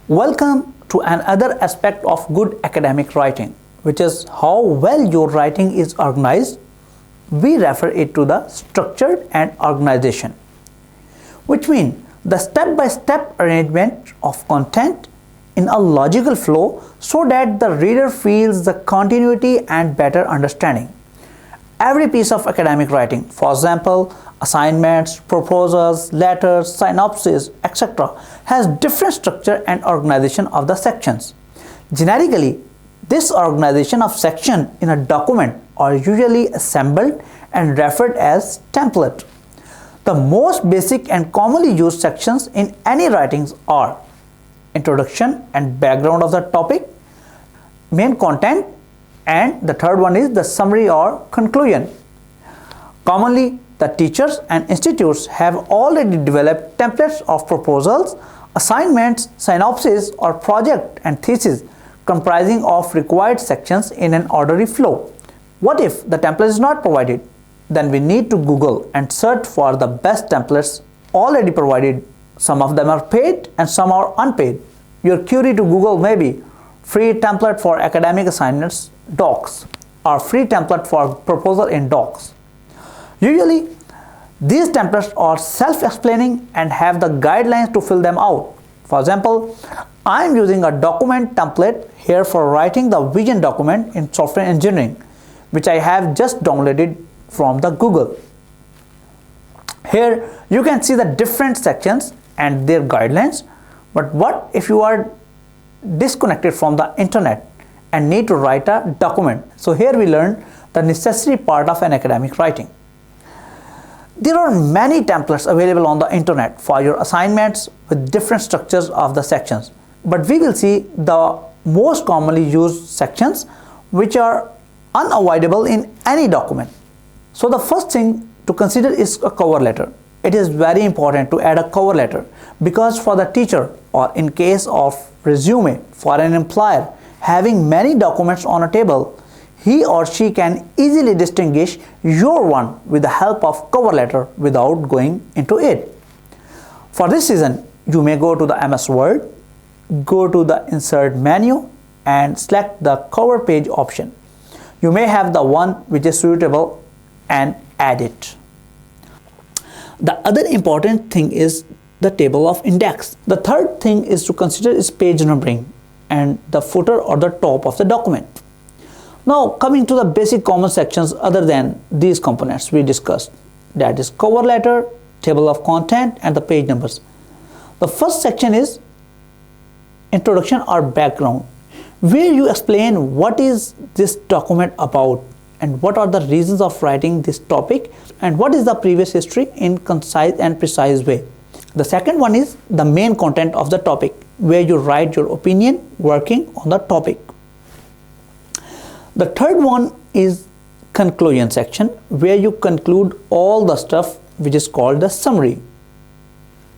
Welcome to another aspect of good academic writing, which is how well your writing is organized. We refer it to the structured and organization, which means the step-by-step arrangement of content in a logical flow so that the reader feels the continuity and better understanding. Every piece of academic writing, for example, assignments, proposals, letters, synopses, etc., has different structure and organization of the sections. Generically, this organization of section in a document are usually assembled and referred as template. The most basic and commonly used sections in any writings are introduction and background of the topic, main content, and the third one is the summary or conclusion. Commonly, the teachers and institutes have already developed templates of proposals, assignments, synopses, or project and thesis comprising of required sections in an orderly flow. What if the template is not provided? Then we need to Google and search for the best templates already provided. Some of them are paid and some are unpaid. Your query to Google may be free template for academic assignments docs or free template for proposal in docs. Usually, these templates are self-explaining and have the guidelines to fill them out. For example, I am using a document template here for writing the vision document in software engineering, which I have just downloaded from the Google. Here you can see the different sections and their guidelines. But what if you are disconnected from the internet and need to write a document? So here we learn the necessary part of an academic writing. There are many templates available on the internet for your assignments with different structures of the sections. But we will see the most commonly used sections which are unavoidable in any document. So the first thing to consider is a cover letter. It is very important to add a cover letter because for the teacher or in case of resume for an employer having many documents on a table, he or she can easily distinguish your one with the help of cover letter without going into it. For this reason, you may go to the MS Word, go to the insert menu and select the cover page option. You may have the one which is suitable and add it. The other important thing is the table of index. The third thing is to consider is page numbering and the footer or the top of the document. Now coming to the basic common sections other than these components we discussed, that is cover letter, table of content and the page numbers. The first section is introduction or background, where you explain what is this document about and what are the reasons of writing this topic and what is the previous history in concise and precise way. The second one is the main content of the topic, where you write your opinion working on the topic. The third one is conclusion section, where you conclude all the stuff which is called the summary.